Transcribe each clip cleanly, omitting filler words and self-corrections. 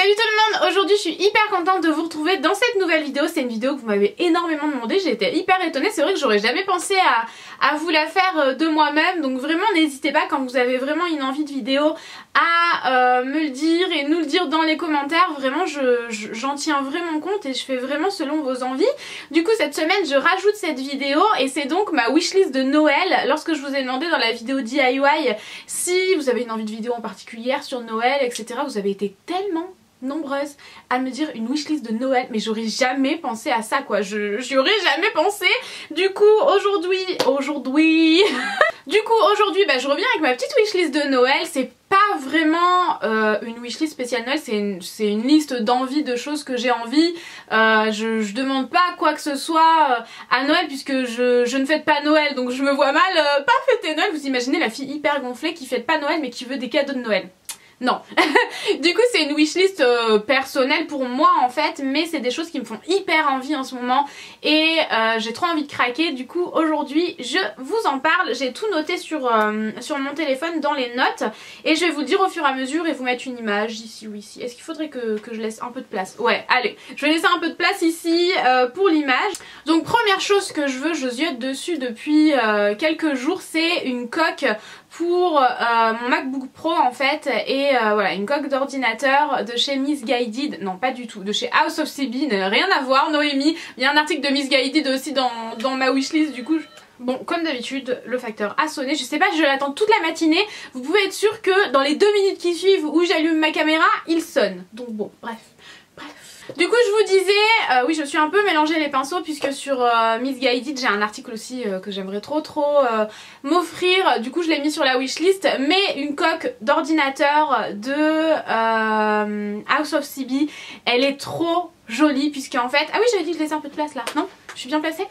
Salut tout le monde, aujourd'hui je suis hyper contente de vous retrouver dans cette nouvelle vidéo. C'est une vidéo que vous m'avez énormément demandé, j'ai été hyper étonnée. C'est vrai que j'aurais jamais pensé à vous la faire de moi-même. Donc vraiment n'hésitez pas quand vous avez vraiment une envie de vidéo à me le dire et nous le dire dans les commentaires. Vraiment j'en tiens vraiment compte et je fais vraiment selon vos envies. Du coup cette semaine je rajoute cette vidéo et c'est donc ma wishlist de Noël. Lorsque je vous ai demandé dans la vidéo DIY si vous avez une envie de vidéo en particulier sur Noël etc, vous avez été tellement nombreuses à me dire une wishlist de Noël, mais j'aurais jamais pensé à ça quoi, j'y aurais jamais pensé. Du coup aujourd'hui je reviens avec ma petite wishlist de Noël. C'est pas vraiment une wishlist spéciale Noël, c'est une liste d'envies, de choses que j'ai envie. Je demande pas quoi que ce soit à Noël puisque je ne fête pas Noël, donc je me vois mal pas fêter Noël. Vous imaginez la fille hyper gonflée qui fête pas Noël mais qui veut des cadeaux de Noël? Non. Du coup c'est une wishlist personnelle pour moi en fait, mais c'est des choses qui me font hyper envie en ce moment et j'ai trop envie de craquer. Du coup aujourd'hui je vous en parle, j'ai tout noté sur mon téléphone dans les notes et je vais vous le dire au fur et à mesure et vous mettre une image ici ou ici. Est-ce qu'il faudrait que je laisse un peu de place? Ouais allez, je vais laisser un peu de place ici pour l'image. Donc première chose que je veux, je ziote dessus depuis quelques jours, c'est une coque pour mon MacBook Pro en fait, et voilà, une coque d'ordinateur de chez Missguided, non pas du tout, de chez House of CB, rien à voir Noémie, il y a un article de Missguided aussi dans ma wishlist du coup. Bon, comme d'habitude, le facteur a sonné, je sais pas, je l'attends toute la matinée, vous pouvez être sûr que dans les 2 minutes qui suivent où j'allume ma caméra, il sonne, donc bon, bref. Du coup je vous disais, oui je suis un peu mélangé les pinceaux puisque sur Missguided j'ai un article aussi que j'aimerais trop m'offrir. Du coup je l'ai mis sur la wishlist, mais une coque d'ordinateur de House of CB, elle est trop jolie puisque en fait... Ah oui j'avais dit de laisser un peu de place là, non? Je suis bien placée?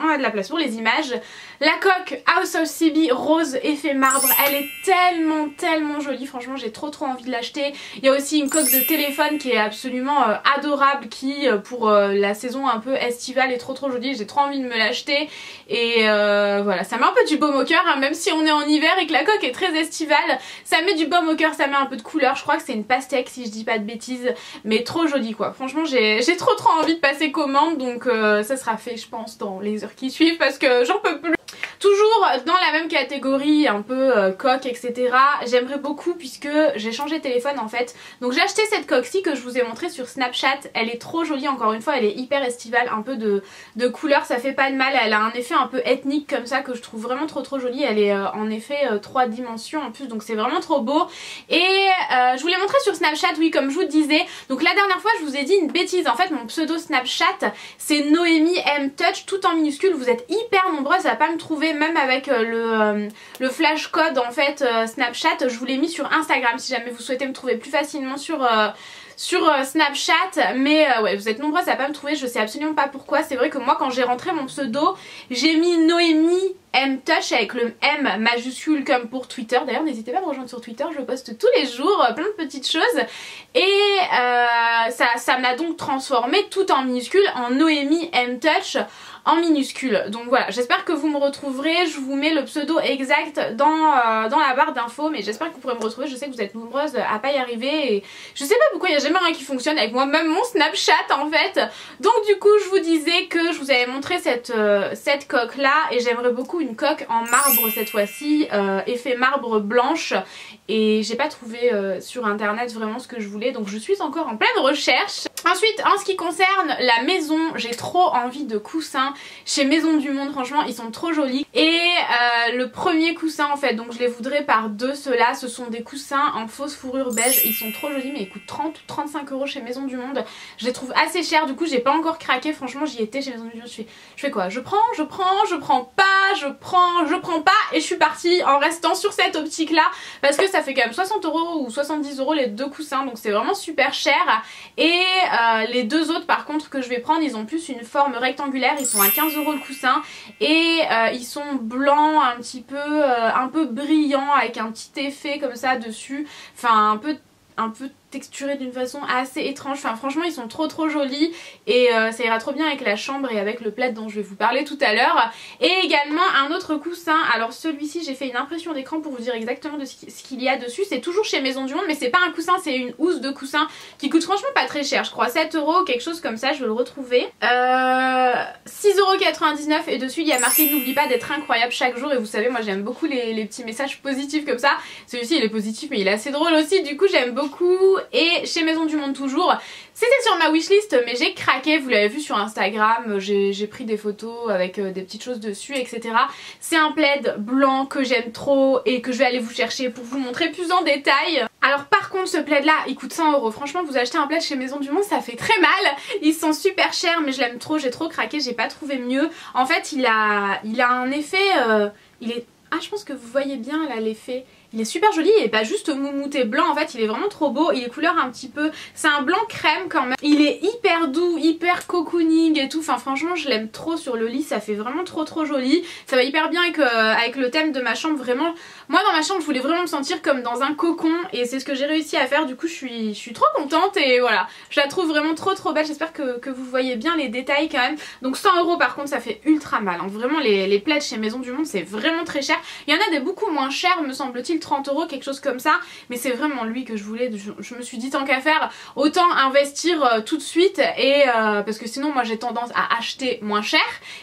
On a de la place pour les images. La coque House of CB rose effet marbre, elle est tellement jolie, franchement j'ai trop envie de l'acheter. Il y a aussi une coque de téléphone qui est absolument adorable, qui pour la saison un peu estivale est trop jolie, j'ai trop envie de me l'acheter. Et voilà, ça met un peu du baume au cœur, hein, même si on est en hiver et que la coque est très estivale, ça met du baume au cœur, ça met un peu de couleur. Je crois que c'est une pastèque si je dis pas de bêtises, mais trop jolie quoi. Franchement j'ai trop envie de passer commande, donc ça sera fait je pense dans les heures qui suivent parce que j'en peux plus. Toujours dans la même catégorie, un peu coque etc, j'aimerais beaucoup puisque j'ai changé de téléphone en fait, donc j'ai acheté cette coque-ci que je vous ai montré sur Snapchat. Elle est trop jolie, encore une fois elle est hyper estivale, un peu de couleur, ça fait pas de mal, elle a un effet un peu ethnique comme ça que je trouve vraiment trop jolie. Elle est en effet 3 dimensions en plus, donc c'est vraiment trop beau. Et je vous l'ai montré sur Snapchat, oui comme je vous disais. Donc la dernière fois je vous ai dit une bêtise, en fait mon pseudo Snapchat c'est Noémie M Touch, tout en minuscule. Vous êtes hyper nombreuses à pas me trouver, même avec le flash code en fait Snapchat. Je vous l'ai mis sur Instagram si jamais vous souhaitez me trouver plus facilement sur Snapchat, mais ouais vous êtes nombreuses à pas me trouver, je sais absolument pas pourquoi. C'est vrai que moi quand j'ai rentré mon pseudo j'ai mis Noémie M Touch avec le M majuscule comme pour Twitter. D'ailleurs n'hésitez pas à me rejoindre sur Twitter, je poste tous les jours plein de petites choses. Et ça m'a donc transformé tout en minuscule en Noémie M Touch en minuscule. Donc voilà, j'espère que vous me retrouverez, je vous mets le pseudo exact dans la barre d'infos, mais j'espère que vous pourrez me retrouver. Je sais que vous êtes nombreuses à pas y arriver et je sais pas pourquoi il n'y a jamais rien qui fonctionne avec moi, même mon Snapchat en fait. Donc du coup je vous disais que je vous avais montré cette coque là et j'aimerais beaucoup une coque en marbre cette fois-ci, effet marbre blanche, et j'ai pas trouvé sur internet vraiment ce que je voulais, donc je suis encore en pleine recherche. Ensuite en ce qui concerne la maison, j'ai trop envie de coussins chez Maison du Monde, franchement ils sont trop jolis. Et le premier coussin en fait, donc je les voudrais par deux, ceux-là, ce sont des coussins en fausse fourrure beige, ils sont trop jolis mais ils coûtent 30 ou 35 € chez Maison du Monde. Je les trouve assez chers, du coup j'ai pas encore craqué, franchement j'y étais chez Maison du Monde, je fais quoi? Je prends pas, je prends pas, et je suis partie en restant sur cette optique là parce que ça fait quand même 60 € ou 70 € les deux coussins, donc c'est vraiment super cher. Et les deux autres par contre que je vais prendre, ils ont plus une forme rectangulaire, ils sont à 15 € le coussin et ils sont blancs un peu brillants avec un petit effet comme ça dessus, enfin un peu texturés d'une façon assez étrange. Enfin franchement ils sont trop jolis et ça ira trop bien avec la chambre et avec le plaid dont je vais vous parler tout à l'heure. Et également un autre coussin, alors celui-ci j'ai fait une impression d'écran pour vous dire exactement de ce qu'il y a dessus. C'est toujours chez Maison du Monde mais c'est pas un coussin, c'est une housse de coussin qui coûte franchement pas très cher, je crois 7 €, quelque chose comme ça, je vais le retrouver. 6,99 € et dessus il y a marqué n'oublie pas d'être incroyable chaque jour. Et vous savez moi j'aime beaucoup les petits messages positifs comme ça. Celui-ci il est positif mais il est assez drôle aussi, du coup j'aime beaucoup. Et chez Maison du Monde toujours, c'était sur ma wishlist mais j'ai craqué, vous l'avez vu sur Instagram, j'ai pris des photos avec des petites choses dessus etc. C'est un plaid blanc que j'aime trop et que je vais aller vous chercher pour vous montrer plus en détail. Alors par contre ce plaid là il coûte 100 €, franchement vous achetez un plaid chez Maison du Monde ça fait très mal, ils sont super chers mais je l'aime trop, j'ai trop craqué, j'ai pas trouvé mieux. En fait il a un effet, il est... Ah je pense que vous voyez bien là l'effet. Il est super joli, il est pas juste moumouté blanc en fait, il est vraiment trop beau, il est couleur un petit peu, c'est un blanc crème quand même. Il est hyper doux, hyper cocooning et tout, enfin franchement je l'aime trop sur le lit, ça fait vraiment trop joli. Ça va hyper bien avec le thème de ma chambre, vraiment. Moi dans ma chambre je voulais vraiment me sentir comme dans un cocon et c'est ce que j'ai réussi à faire, du coup je suis trop contente et voilà. Je la trouve vraiment trop belle, j'espère que vous voyez bien les détails quand même. Donc 100 € par contre ça fait ultra mal, hein. Vraiment les plaids chez Maison du Monde c'est vraiment très cher. Il y en a des beaucoup moins chers me semble-t-il, 30 €, quelque chose comme ça, mais c'est vraiment lui que je voulais. Je me suis dit tant qu'à faire autant investir tout de suite et parce que sinon moi j'ai tendance à acheter moins cher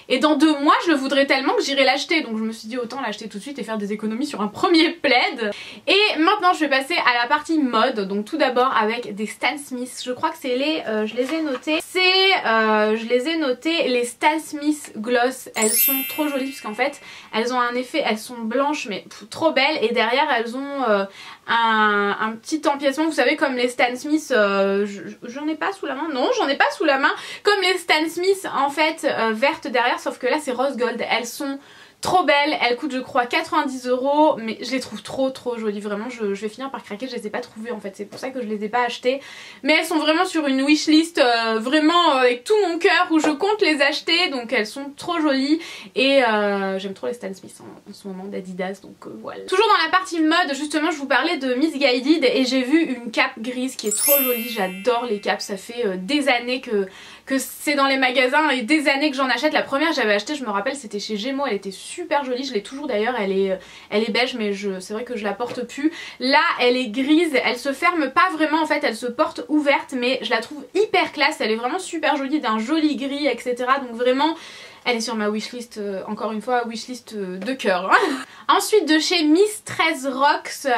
et dans 2 mois je le voudrais tellement que j'irai l'acheter, donc je me suis dit autant l'acheter tout de suite et faire des économies sur un premier plaid. Et maintenant je vais passer à la partie mode, donc tout d'abord avec des Stan Smith, je crois que c'est les je les ai notés, je les ai notés, les Stan Smith Gloss. Elles sont trop jolies parce qu'en fait elles ont un effet, elles sont blanches mais trop belles et derrière elles ont un petit empiècement, vous savez comme les Stan Smith, j'en ai pas sous la main, non j'en ai pas sous la main, comme les Stan Smith en fait vertes derrière, sauf que là c'est rose gold. Elles sont trop belles, elles coûtent je crois 90 €, mais je les trouve trop jolies, vraiment je vais finir par craquer, je les ai pas trouvées en fait, c'est pour ça que je les ai pas achetées. Mais elles sont vraiment sur une wishlist vraiment avec tout mon cœur où je compte les acheter, donc elles sont trop jolies et j'aime trop les Stan Smith en ce moment d'Adidas, donc voilà. Toujours dans la partie mode, justement je vous parlais de Miss Guided et j'ai vu une cape grise qui est trop jolie, j'adore les capes, ça fait des années que c'est dans les magasins et des années que j'en achète. La première j'avais acheté, je me rappelle, c'était chez Gémeaux, elle était super jolie, je l'ai toujours d'ailleurs, elle est beige mais c'est vrai que je la porte plus. Là elle est grise, elle se ferme pas vraiment en fait, elle se porte ouverte mais je la trouve hyper classe, elle est vraiment super jolie, d'un joli gris etc. Donc vraiment elle est sur ma wishlist, encore une fois wishlist de cœur. Ensuite de chez Miss 13 Rocks,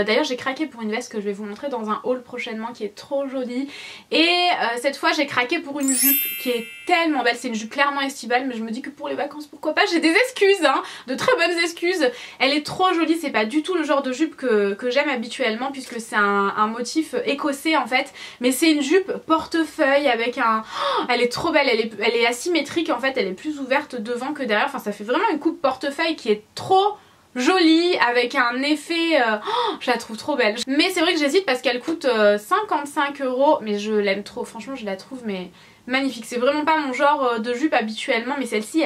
d'ailleurs j'ai craqué pour une veste que je vais vous montrer dans un haul prochainement qui est trop jolie. Et cette fois j'ai craqué pour une jupe qui est tellement belle, c'est une jupe clairement estivale mais je me dis que pour les vacances pourquoi pas, j'ai des excuses hein, de très bonnes excuses. Elle est trop jolie, c'est pas du tout le genre de jupe que j'aime habituellement puisque c'est un motif écossais en fait, mais c'est une jupe portefeuille avec un... Oh, elle est trop belle, elle est asymétrique en fait, elle est plus ouverte devant que derrière, enfin ça fait vraiment une coupe portefeuille qui est trop jolie avec un effet, je la trouve trop belle. Mais c'est vrai que j'hésite parce qu'elle coûte 55 € mais je l'aime trop, franchement je la trouve mais magnifique. C'est vraiment pas mon genre de jupe habituellement mais celle-ci,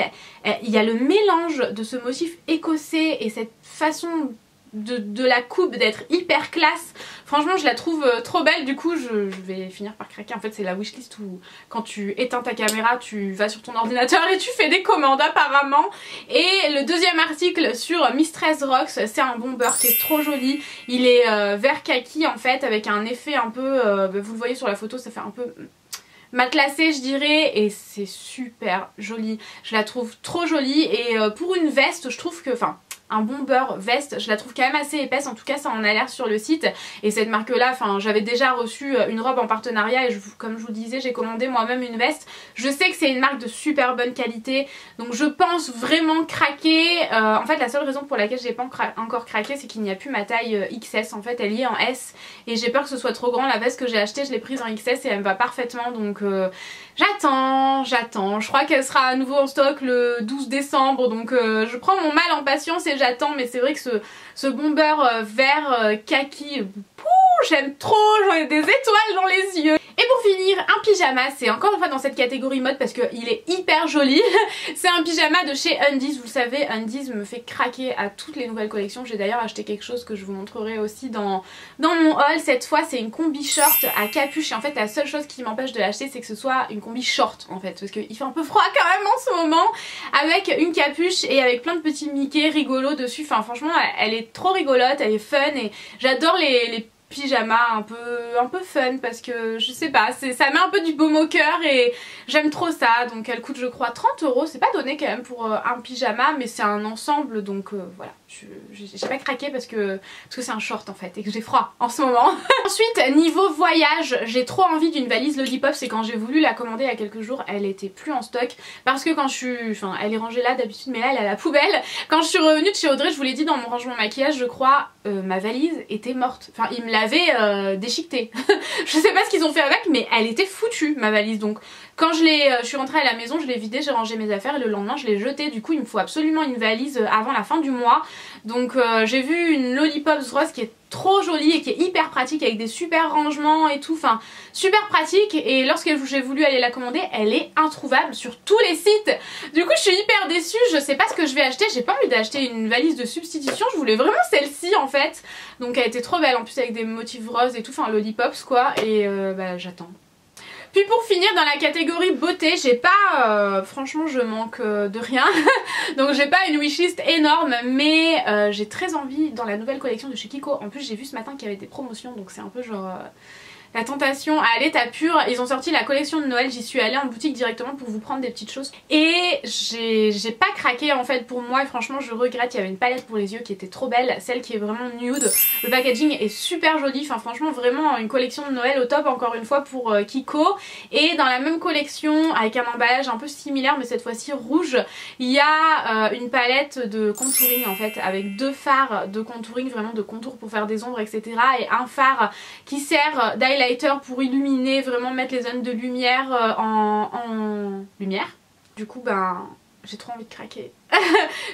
il y a le mélange de ce motif écossais et cette façon de la coupe d'être hyper classe. Franchement je la trouve trop belle, du coup je vais finir par craquer. En fait c'est la wishlist où quand tu éteins ta caméra tu vas sur ton ordinateur et tu fais des commandes apparemment. Et le deuxième article sur Miss 13 Rocks, c'est un bomber qui est trop joli. Il est vert kaki en fait avec un effet un peu, vous le voyez sur la photo, ça fait un peu matelassé je dirais et c'est super joli. Je la trouve trop jolie et pour une veste je trouve que, enfin un bomber veste, je la trouve quand même assez épaisse, en tout cas ça en a l'air sur le site. Et cette marque là, enfin j'avais déjà reçu une robe en partenariat et comme je vous disais j'ai commandé moi-même une veste. Je sais que c'est une marque de super bonne qualité, donc je pense vraiment craquer. En fait la seule raison pour laquelle j'ai pas encore craqué c'est qu'il n'y a plus ma taille XS, en fait elle y est en S et j'ai peur que ce soit trop grand. La veste que j'ai achetée je l'ai prise en XS et elle me va parfaitement, donc j'attends, je crois qu'elle sera à nouveau en stock le 12 décembre, donc je prends mon mal en patience et j'attends. Mais c'est vrai que ce bomber vert kaki, j'aime trop, j'en ai des étoiles dans les yeux. Et pour finir, un pyjama, c'est encore une fois dans cette catégorie mode parce qu'il est hyper joli. C'est un pyjama de chez Undies, vous le savez, Undies me fait craquer à toutes les nouvelles collections. J'ai d'ailleurs acheté quelque chose que je vous montrerai aussi dans mon haul. Cette fois c'est une combi short à capuche et en fait la seule chose qui m'empêche de l'acheter c'est que ce soit une combi short en fait, parce qu'il fait un peu froid quand même en ce moment, avec une capuche et avec plein de petits Mickey rigolos dessus. Enfin franchement elle est trop rigolote, elle est fun et j'adore les pyjama un peu fun parce que je sais pas, ça met un peu du baume au cœur et j'aime trop ça. Donc elle coûte je crois 30 €, c'est pas donné quand même pour un pyjama mais c'est un ensemble donc voilà, j'ai pas craqué parce que c'est un short en fait et que j'ai froid en ce moment. Ensuite niveau voyage, j'ai trop envie d'une valise Lollipop, c'est quand j'ai voulu la commander il y a quelques jours, elle était plus en stock parce que quand elle est rangée là d'habitude mais là elle est à la poubelle. Quand je suis revenue de chez Audrey, je vous l'ai dit dans mon rangement maquillage je crois, ma valise était morte, enfin ils me l'avaient déchiquetée. Je sais pas ce qu'ils ont fait avec mais elle était foutue ma valise. Donc quand je suis rentrée à la maison, je l'ai vidée, j'ai rangé mes affaires et le lendemain je l'ai jetée. Du coup il me faut absolument une valise avant la fin du mois. Donc j'ai vu une Lollipop rose qui est trop jolie et qui est hyper pratique avec des super rangements et tout, enfin super pratique, et lorsque j'ai voulu aller la commander elle est introuvable sur tous les sites. Du coup je suis hyper déçue, je sais pas ce que je vais acheter, j'ai pas envie d'acheter une valise de substitution, je voulais vraiment celle-ci en fait. Donc elle était trop belle en plus avec des motifs roses et tout, enfin Lollipops quoi, et bah j'attends. Puis pour finir dans la catégorie beauté, j'ai pas, franchement je manque de rien, donc j'ai pas une wishlist énorme mais j'ai très envie dans la nouvelle collection de chez Kiko. En plus j'ai vu ce matin qu'il y avait des promotions donc c'est un peu genre la tentation à l'état pur. Ils ont sorti la collection de Noël, j'y suis allée en boutique directement pour vous prendre des petites choses et j'ai pas craqué en fait pour moi et franchement je regrette. Il y avait une palette pour les yeux qui était trop belle, celle qui est vraiment nude, le packaging est super joli, enfin franchement vraiment une collection de Noël au top encore une fois pour Kiko. Et dans la même collection avec un emballage un peu similaire mais cette fois-ci rouge, il y a une palette de contouring en fait avec deux fards de contouring, vraiment de contour pour faire des ombres etc, et un fard qui sert d'highlighter pour illuminer, vraiment mettre les zones de lumière en lumière. Du coup ben j'ai trop envie de craquer.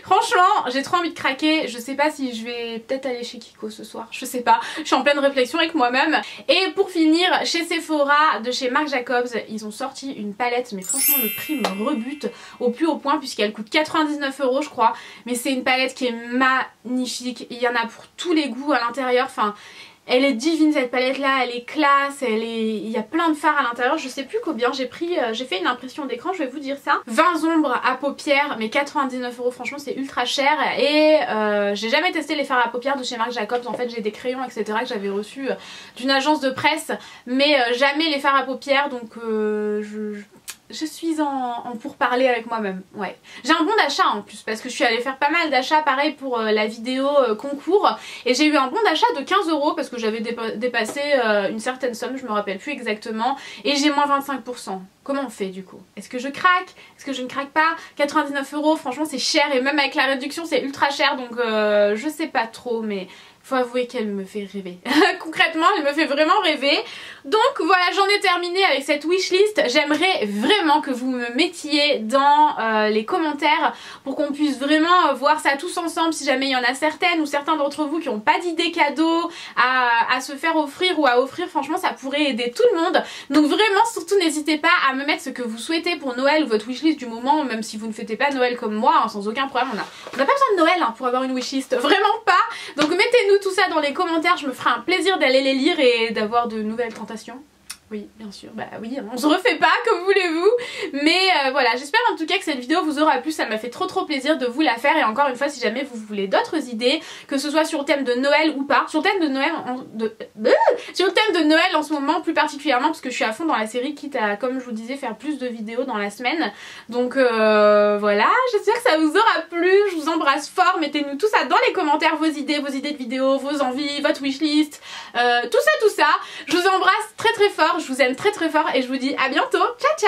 Franchement j'ai trop envie de craquer, je sais pas si je vais peut-être aller chez Kiko ce soir, je sais pas, je suis en pleine réflexion avec moi-même. Et pour finir, chez Sephora de chez Marc Jacobs, ils ont sorti une palette mais franchement le prix me rebute au plus haut point puisqu'elle coûte 99 € je crois, mais c'est une palette qui est magnifique, il y en a pour tous les goûts à l'intérieur, enfin elle est divine cette palette là, elle est classe, il y a plein de fards à l'intérieur, je sais plus combien j'ai pris, j'ai fait une impression d'écran, je vais vous dire ça. 20 ombres à paupières mais 99 €, franchement c'est ultra cher. Et j'ai jamais testé les fards à paupières de chez Marc Jacobs, en fait j'ai des crayons etc que j'avais reçus d'une agence de presse mais jamais les fards à paupières, donc je suis en pourparlers avec moi-même, ouais. J'ai un bon d'achat en plus parce que je suis allée faire pas mal d'achats pareil pour la vidéo concours et j'ai eu un bon d'achat de 15 € parce que j'avais dépassé une certaine somme, je me rappelle plus exactement, et j'ai moins 25%. Comment on fait du coup? Est-ce que je craque? Est-ce que je ne craque pas? 99 €, franchement c'est cher et même avec la réduction c'est ultra cher, donc je sais pas trop mais faut avouer qu'elle me fait rêver. Concrètement elle me fait vraiment rêver. Donc voilà, j'en ai terminé avec cette wishlist. J'aimerais vraiment que vous me mettiez dans les commentaires pour qu'on puisse vraiment voir ça tous ensemble, si jamais il y en a certaines ou certains d'entre vous qui n'ont pas d'idées cadeaux à se faire offrir ou à offrir. Franchement ça pourrait aider tout le monde, donc vraiment surtout n'hésitez pas à me mettre ce que vous souhaitez pour Noël ou votre wishlist du moment, même si vous ne fêtez pas Noël comme moi, hein, sans aucun problème. On n'a pas besoin de Noël hein, pour avoir une wishlist, vraiment pas. Donc mettez-nous tout ça dans les commentaires, je me ferai un plaisir d'aller les lire et d'avoir de nouvelles tentations. Oui, bien sûr, bah oui, on se refait pas, comme voulez-vous. Mais voilà, j'espère en tout cas que cette vidéo vous aura plu, ça m'a fait trop plaisir de vous la faire. Et encore une fois, si jamais vous voulez d'autres idées, que ce soit sur le thème de Noël ou pas, sur le thème de Noël sur le thème de Noël en ce moment plus particulièrement, parce que je suis à fond dans la série, quitte à, comme je vous disais, faire plus de vidéos dans la semaine. Donc voilà, j'espère que ça vous aura plu, je vous embrasse fort, mettez-nous tout ça dans les commentaires, vos idées de vidéos, vos envies, votre wishlist, tout ça. Je vous embrasse très fort. Je vous aime très fort et je vous dis à bientôt. Ciao ciao.